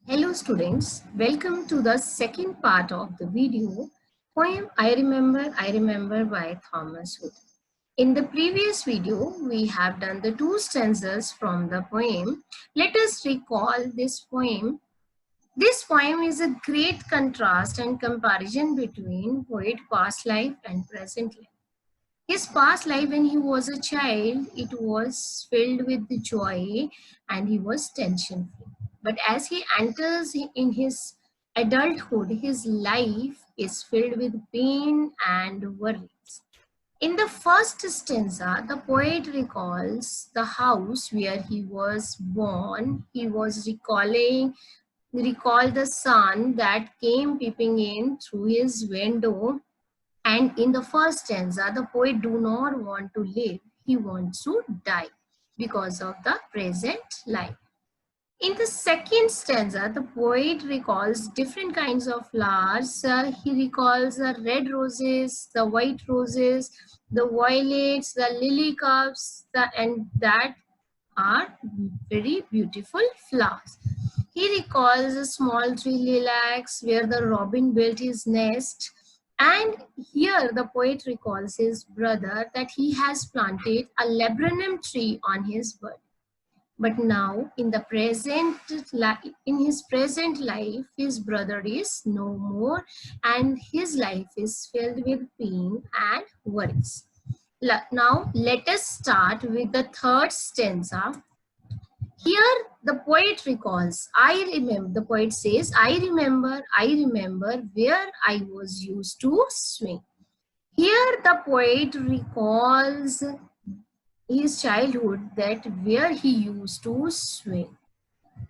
Hello students, welcome to the second part of the video, poem I Remember by Thomas Hood. In the previous video, we have done the two stanzas from the poem. Let us recall this poem. This poem is a great contrast and comparison between poet past life and present life. His past life when he was a child, it was filled with joy and he was tension free. But as he enters in his adulthood, his life is filled with pain and worries. In the first stanza, the poet recalls the house where he was born. He was recall the sun that came peeping in through his window, and in the first stanza, the poet do not want to live. He wants to die because of the present life. In the second stanza, the poet recalls different kinds of flowers. He recalls the red roses, the white roses, the violets, the lily cups, and that are very beautiful flowers. He recalls a small tree lilacs where the robin built his nest. And here the poet recalls his brother that he has planted a laburnum tree on his bird. But now in his present life, his brother is no more and his life is filled with pain and worries. Now let us start with the third stanza. Here the poet recalls, the poet says, I remember where I was used to swing. Here the poet recalls his childhood, that where he used to swing.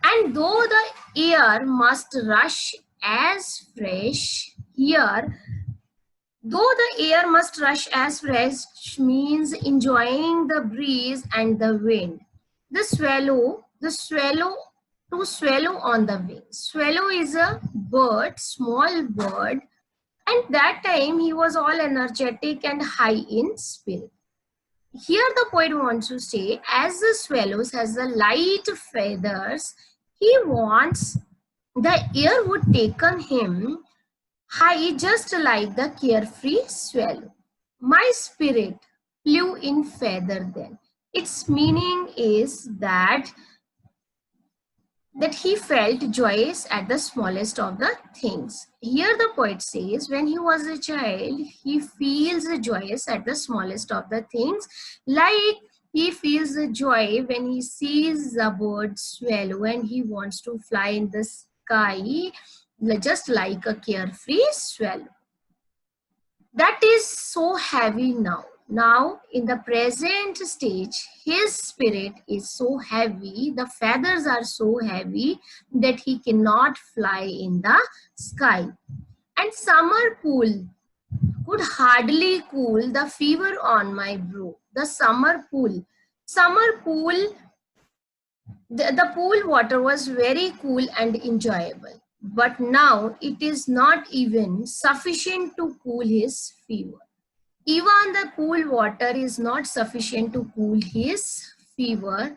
And though the air must rush as fresh, here, though the air must rush as fresh means enjoying the breeze and the wind. To swallow on the wing. Swallow is a bird, small bird, and that time he was all energetic and high in spirit. Here the poet wants to say, as the swallows has the light feathers, he wants the air would take on him high, just like the carefree swallow. My spirit flew in feather then. Its meaning is that he felt joyous at the smallest of the things. Here the poet says, when he was a child, he feels joyous at the smallest of the things, like he feels the joy when he sees the bird swallow and he wants to fly in the sky, just like a carefree swallow. That is so heavy now. Now, in the present stage, his spirit is so heavy, the feathers are so heavy that he cannot fly in the sky. And summer pool could hardly cool the fever on my brow. The summer pool, the pool water was very cool and enjoyable. But now it is not even sufficient to cool his fever. Even the pool water is not sufficient to cool his fever.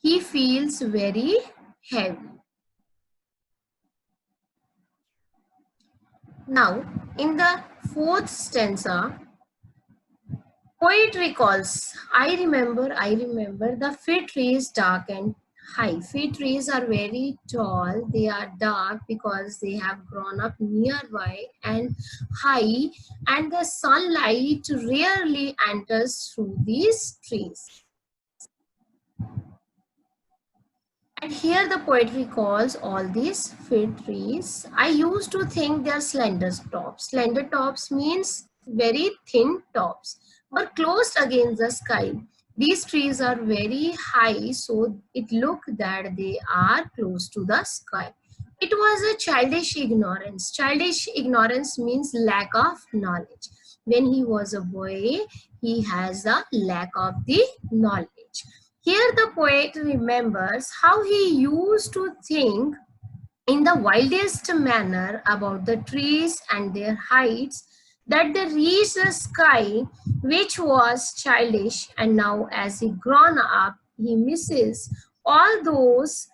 He feels very heavy. Now, in the fourth stanza, poet recalls, I remember the fig trees dark and high. Fig trees are very tall. They are dark because they have grown up nearby and high, and the sunlight rarely enters through these trees. And here the poet recalls all these fig trees. I used to think they are slender tops. Slender tops means very thin tops, but closed against the sky. These trees are very high, so it looked that they are close to the sky. It was a childish ignorance. Childish ignorance means lack of knowledge. When he was a boy, he has a lack of the knowledge. Here the poet remembers how he used to think in the wildest manner about the trees and their heights, that they reached the sky, which was childish, and now as he grown up, he misses all those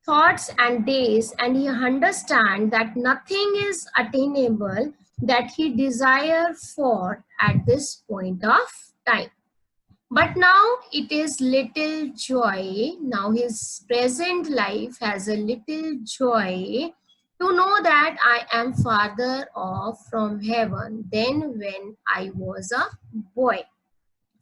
thoughts and days, and he understands that nothing is attainable that he desire for at this point of time. But now it is little joy. Now his present life has a little joy to know that I am farther off from heaven than when I was a boy.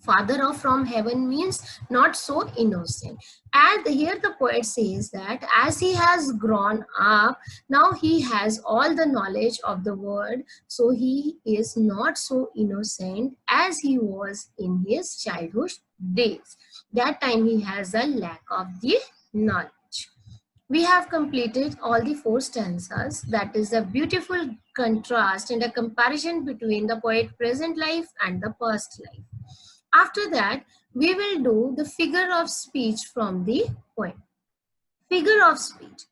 Father off from heaven means not so innocent. And here the poet says that as he has grown up, now he has all the knowledge of the world, so he is not so innocent as he was in his childhood days. That time he has a lack of the knowledge. We have completed all the 4 stanzas. That is a beautiful contrast and a comparison between the poet's present life and the past life. After that, we will do the figure of speech from the poem. Figure of speech.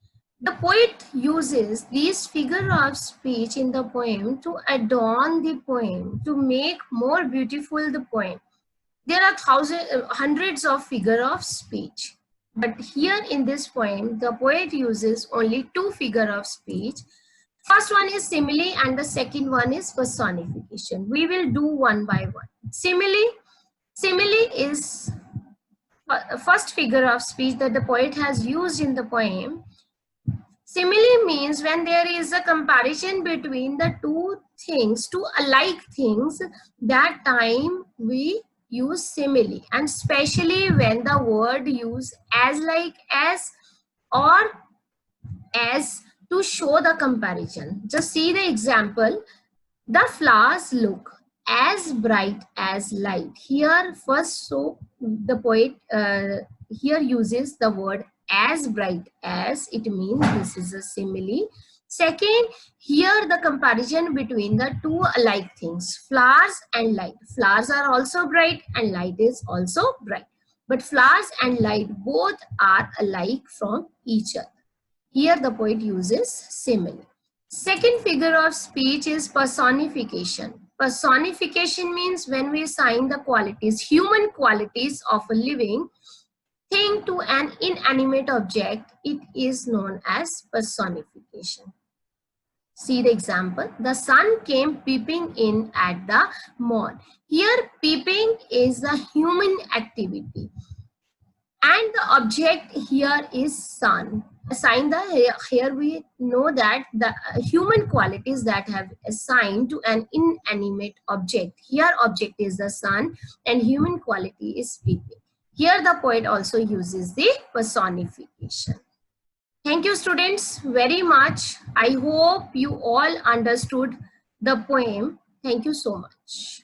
The poet uses these figure of speech in the poem to adorn the poem, to make more beautiful the poem. There are hundreds of figure of speech. But here in this poem, the poet uses only 2 figure of speech. First one is simile and the second one is personification. We will do one by one. Simile is first figure of speech that the poet has used in the poem. Simile means when there is a comparison between the two things, two alike things, that time we use simile, and especially when the word used as, like, as, or as to show the comparison. Just see the example. The flowers look as bright as light. Here first, so the poet here uses the word as bright as, it means this is a simile. Second, here the comparison between the two alike things, flowers and light. Flowers are also bright and light is also bright. But flowers and light both are alike from each other. Here the poet uses simile. Second figure of speech is personification. Personification means when we assign the qualities, human qualities of a living thing to an inanimate object, it is known as personification. See the example. The sun came peeping in at the morn. Here peeping is a human activity. And the object here is sun. Assign the, here we know that the human qualities that have assigned to an inanimate object. Here object is the sun and human quality is peeping. Here the poet also uses the personification. Thank you students very much. I hope you all understood the poem. Thank you so much.